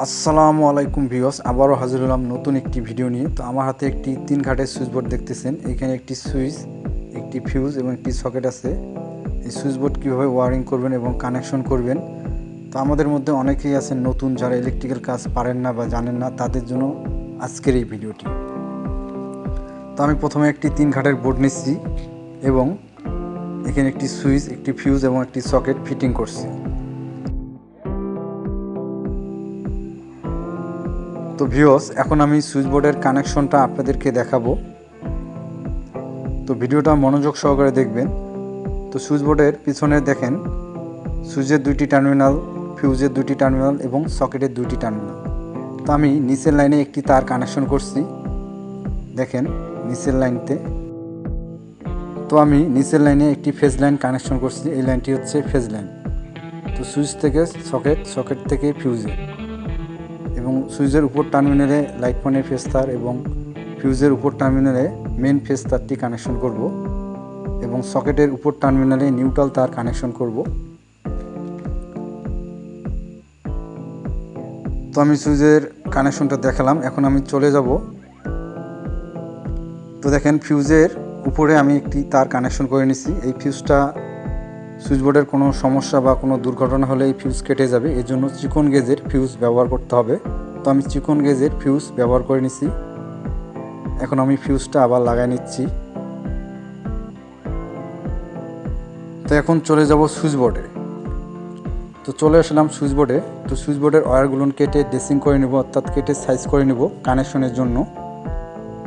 আসসালামু আলাইকুম ভিউয়ার্স, আবারও হাজির হলাম নতুন একটি ভিডিও নিয়ে। তো আমার হাতে একটি 3 ঘাটের সুইচ বোর্ড দেখতেছেন। এখানে একটি সুইচ, একটি ফিউজ এবং একটি সকেট আছে। এই সুইচ বোর্ড কীভাবে ওয়ারিং করবেন এবং কানেকশন করবেন, তো আমাদের মধ্যে অনেকেই আছেন নতুন, যারা ইলেকট্রিক্যাল কাজ পারেন না বা জানেন না, তাদের জন্য আজকের এই ভিডিওটি। তো আমি প্রথমে একটি 3 ঘাটের বোর্ড নিচ্ছি এবং এখানে একটি সুইচ, একটি ফিউজ এবং একটি সকেট ফিটিং করছি। তো ভিউয়ার্স, এখন আমি সুইচ বোর্ডের কানেকশনটা আপনাদেরকে দেখাবো। তো ভিডিওটা মনোযোগ সহকারে দেখবেন। তো সুইচ বোর্ডের পিছনে দেখেন সুইচের 2টি টার্মিনাল, ফিউজের 2টি টার্মিনাল এবং সকেটের 2টি টার্মিনাল। তো আমি নিচের লাইনে একটি তার কানেকশন করছি, দেখেন নিচের লাইনতে। তো আমি নিচের লাইনে একটি ফেজ লাইন কানেকশন করছি, এই লাইনটি হচ্ছে ফেজ লাইন। তো সুইচ থেকে সকেট, সকেট থেকে ফিউজে, এবং সুইচের উপর টার্মিনালে লাইট পয়েন্টের ফেজ তার এবং ফিউজের উপর টার্মিনালে মেন ফেজ তারটি কানেকশন করব এবং সকেটের উপর টার্মিনালে নিউট্রাল তার কানেকশন করব। তো আমি সুইচের কানেকশনটা দেখালাম, এখন আমি চলে যাব। তো দেখেন ফিউজের উপরে আমি একটি তার কানেকশন করে নিছি। এই ফিউজটা সুইচ বোর্ডের কোনো সমস্যা বা কোনো দুর্ঘটনা হলে এই ফিউজ কেটে যাবে, এর জন্য চিকন গেজের ফিউজ ব্যবহার করতে হবে। তো আমি চিকন গেজের ফিউজ ব্যবহার করে নিছি। এখন আমি ফিউজটা আবার লাগাই নিচ্ছি। তো এখন চলে যাব সুইচ বোর্ডে। তো চলে আসলাম সুইচ বোর্ডে। তো সুইচ বোর্ডের ওয়্যারগুলো কেটে ড্রেসিং করে নেব, অর্থাৎ কেটে সাইজ করে নেব কানেকশনের জন্য।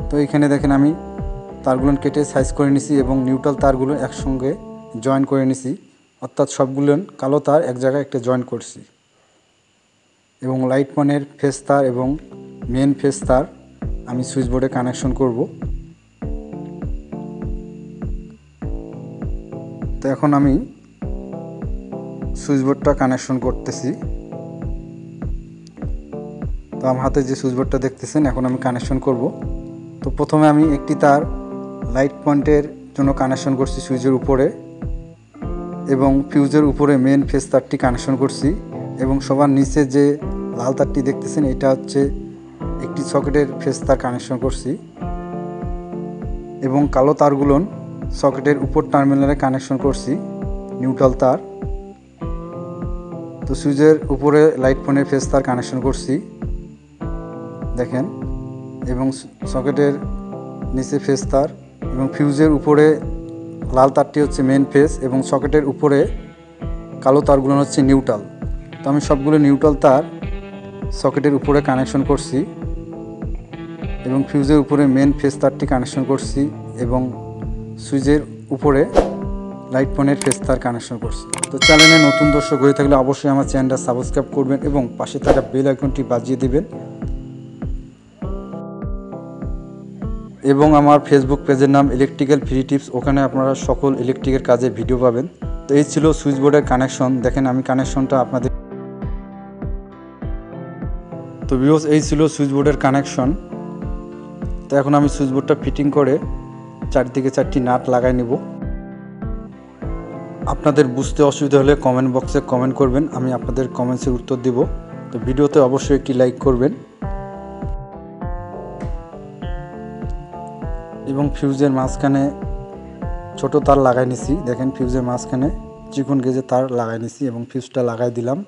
তো এখানে দেখেন আমি তারগুলো কেটে সাইজ করে নিছি এবং নিউট্রাল তারগুলো একসঙ্গে জয়েন করে নিছি, অর্থাৎ সবগুলো কালো তার এক জায়গায় একটা জয়েন করছি। এবং লাইট পয়েন্টের ফেজ তার এবং মেন ফেজ তার আমি সুইচ বোর্ডে কানেকশন করব। তো এখন আমি সুইচ বোর্ডটা কানেকশন করতেছি। তো আমার হাতে যে সুইচ বোর্ডটা দেখতেছেন, এখন আমি কানেকশন করব। তো প্রথমে আমি একটি তার লাইট পয়েন্টের জন্য কানেকশন করছি সুইচের উপরে এবং ফিউজের উপরে মেন ফেজ তারটি কানেকশন করছি এবং সবার নিচে যে লাল তারটি দেখতেছেন, এটা হচ্ছে একটি সকেটের ফেজ তার কানেকশন করছি এবং কালো তারগুলো সকেটের উপর টার্মিনালে কানেকশন করছি, নিউট্রাল তার। তো সুইচের উপরে লাইট পয়েন্টের ফেজ তার কানেকশন করছি, দেখেন, এবং সকেটের নিচে ফেজ তার এবং ফিউজের উপরে লাল তারটি হচ্ছে মেন ফেজ এবং সকেটের উপরে কালো তারগুলো হচ্ছে নিউট্রাল। তো আমি সবগুলো নিউট্রাল তার সকেটের উপরে কানেকশন করছি এবং ফিউজের উপরে মেন ফেজ তারটি কানেকশন করছি এবং সুইচের উপরে লাইট পয়েন্টের ফেজ তার কানেকশন করছি। তো চ্যানেলে নতুন দর্শক হয়ে থাকলে অবশ্যই আমার চ্যানেলটা সাবস্ক্রাইব করবেন এবং পাশে থাকা বেল আইকনটি বাজিয়ে দেবেন এবং আমার ফেসবুক পেজের নাম ইলেকট্রিক্যাল ফ্রি টিপস, ওখানে আপনারা সকল ইলেকট্রিকের কাজের ভিডিও পাবেন। তো এই ছিল সুইচ বোর্ডের কানেকশন, দেখেন আমি কানেকশনটা আপনাদের। তো ভিউয়ার্স, এই ছিল সুইচ বোর্ডের কানেকশন। তো এখন আমি সুইচ বোর্ডটা ফিটিং করে চারদিকে 4টি নাট লাগাই নেব। আপনাদের বুঝতে অসুবিধা হলে কমেন্ট বক্সে কমেন্ট করবেন, আমি আপনাদের কমেন্টসের উত্তর দেব। তো ভিডিওতে অবশ্যই একটি লাইক করবেন এবং ফিউজের মাঝখানে ছোট তার লাগাই নিছি, দেখেন ফিউজের মাঝখানে চিকন গেজে তার লাগাই নিছি এবং ফিউজটা লাগাই দিলাম।